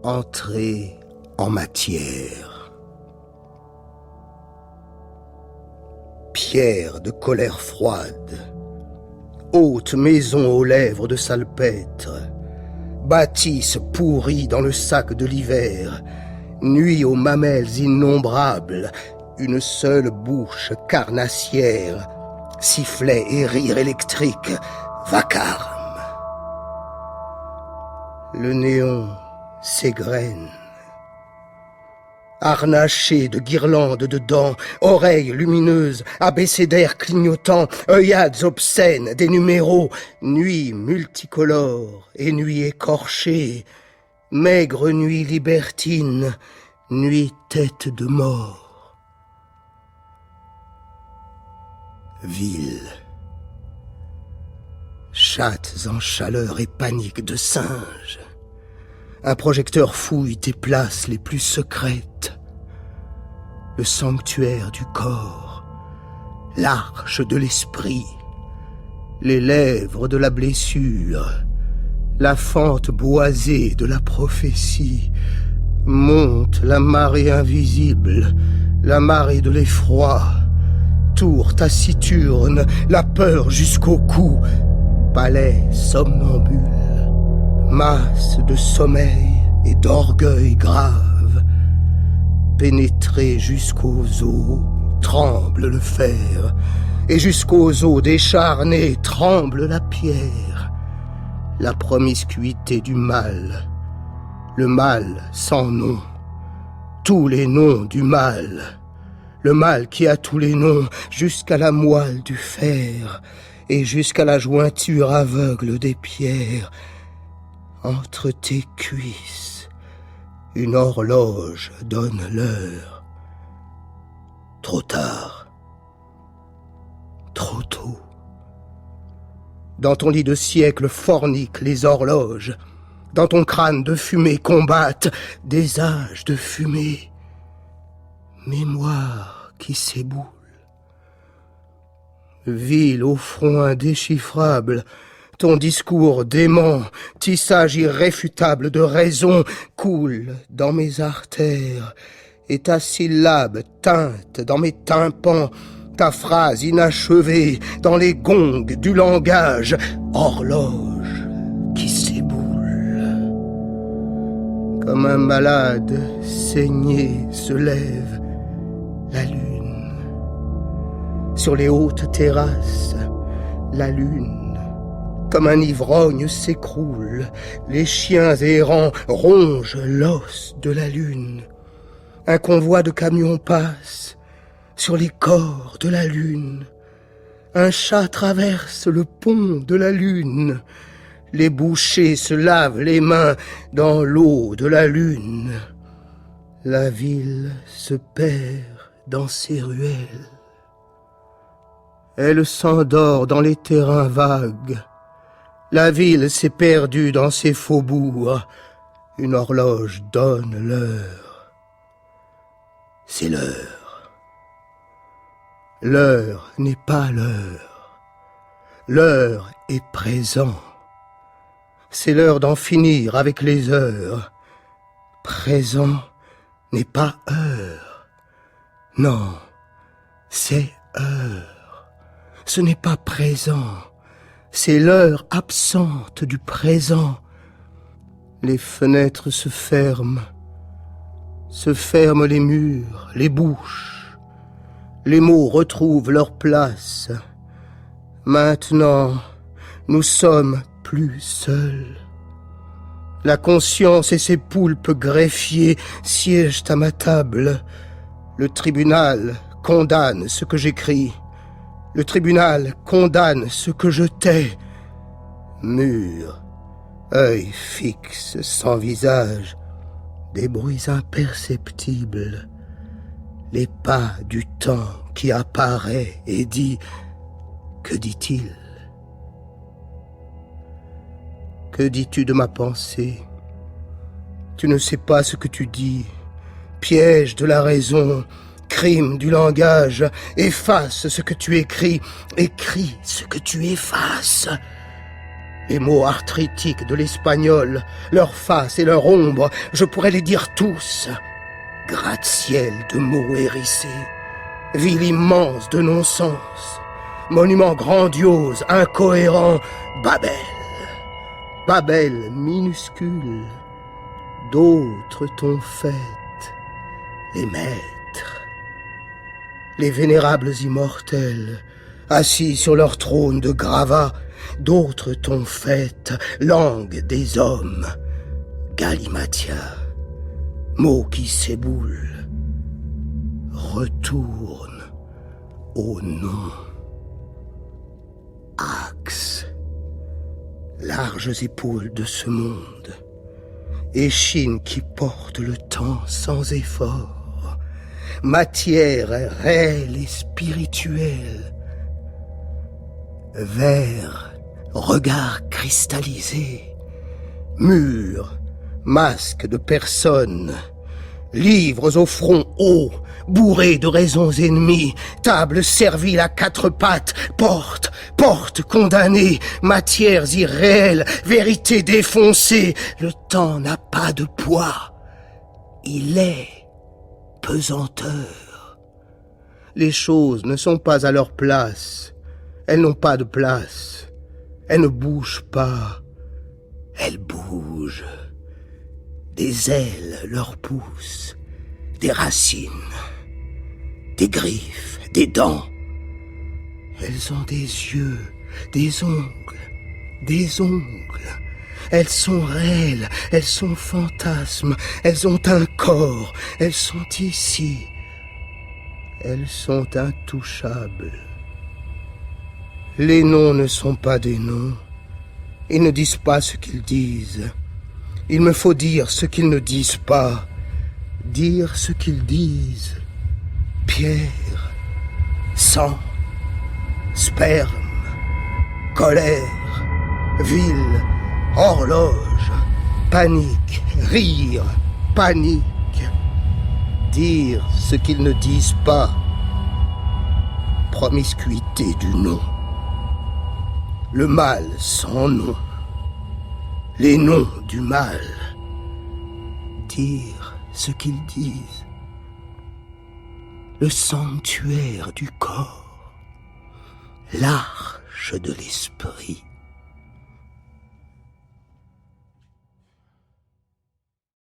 Entrer en matière. Pierre de colère froide, haute maison aux lèvres de salpêtre, bâtisse pourrie dans le sac de l'hiver, nuit aux mamelles innombrables, une seule bouche carnassière, sifflet et rire électrique, vacarme. Le néon s'égrène. Harnaché de guirlandes de dents, oreilles lumineuses, abécédaires clignotants, œillades obscènes, des numéros, nuit multicolore et nuit écorchée, maigre nuit libertine, nuit tête de mort. Ville. Chattes en chaleur et panique de singe. Un projecteur fouille tes places les plus secrètes. Le sanctuaire du corps, l'arche de l'esprit, les lèvres de la blessure, la fente boisée de la prophétie. Monte la marée invisible, la marée de l'effroi. Tour taciturne, la peur jusqu'au cou. Palais somnambule, masse de sommeil et d'orgueil grave. Pénétré jusqu'aux os, tremble le fer, et jusqu'aux os décharnés tremble la pierre. La promiscuité du mal, le mal sans nom, tous les noms du mal, le mal qui a tous les noms, jusqu'à la moelle du fer, et jusqu'à la jointure aveugle des pierres. Entre tes cuisses, une horloge donne l'heure. Trop tard, trop tôt. Dans ton lit de siècle forniquent les horloges. Dans ton crâne de fumée combattent des âges de fumée. Mémoire qui s'éboule. Ville au front indéchiffrable, ton discours dément, tissage irréfutable de raison, coule dans mes artères, et ta syllabe teinte dans mes tympans, ta phrase inachevée dans les gongs du langage, horloge qui s'éboule. Comme un malade saigné se lève la lune. Sur les hautes terrasses, la lune, comme un ivrogne s'écroule. Les chiens errants rongent l'os de la lune. Un convoi de camions passe sur les corps de la lune. Un chat traverse le pont de la lune. Les bouchers se lavent les mains dans l'eau de la lune. La ville se perd dans ses ruelles. Elle s'endort dans les terrains vagues. La ville s'est perdue dans ses faubourgs. Une horloge donne l'heure. C'est l'heure. L'heure n'est pas l'heure. L'heure est présent. C'est l'heure d'en finir avec les heures. Présent n'est pas heure. Non, c'est heure. Ce n'est pas présent, c'est l'heure absente du présent. Les fenêtres se ferment les murs, les bouches. Les mots retrouvent leur place. Maintenant, nous sommes plus seuls. La conscience et ses poulpes greffiers siègent à ma table. Le tribunal condamne ce que j'écris. Le tribunal condamne ce que je tais. Mur, œil fixe, sans visage, des bruits imperceptibles, les pas du temps qui apparaît et dit « Que dit-il » Que dis-tu de ma pensée? Tu ne sais pas ce que tu dis, piège de la raison, crime du langage, efface ce que tu écris, écris ce que tu effaces. Les mots arthritiques de l'espagnol, leur face et leur ombre, je pourrais les dire tous. Gratte-ciel de mots hérissés, ville immense de non-sens, monument grandiose, incohérent, Babel. Babel minuscule, d'autres t'ont fait les maîtres. Les vénérables immortels, assis sur leur trône de gravats, d'autres t'ont fait langue des hommes, Galimatia, mot qui s'éboule, retourne au nom. Axe, larges épaules de ce monde, échine qui porte le temps sans effort, matière réelle et spirituelle, verre, regard cristallisé, mur, masque de personnes, livres au front haut, bourrés de raisons ennemies, table servile à quatre pattes, porte condamnée, matières irréelles, vérité défoncée. Le temps n'a pas de poids, il est pesanteur. Les choses ne sont pas à leur place, elles n'ont pas de place, elles ne bougent pas, elles bougent. Des ailes leur poussent, des racines, des griffes, des dents. Elles ont des yeux, des ongles. Elles sont réelles, elles sont fantasmes, elles ont un corps, elles sont ici. Elles sont intouchables. Les noms ne sont pas des noms. Ils ne disent pas ce qu'ils disent. Il me faut dire ce qu'ils ne disent pas. Dire ce qu'ils disent. Pierre, sang, sperme, colère, ville, horloge, panique, rire, panique. Dire ce qu'ils ne disent pas. Promiscuité du nom. Le mal sans nom. Les noms du mal. Dire ce qu'ils disent. Le sanctuaire du corps. L'arche de l'esprit.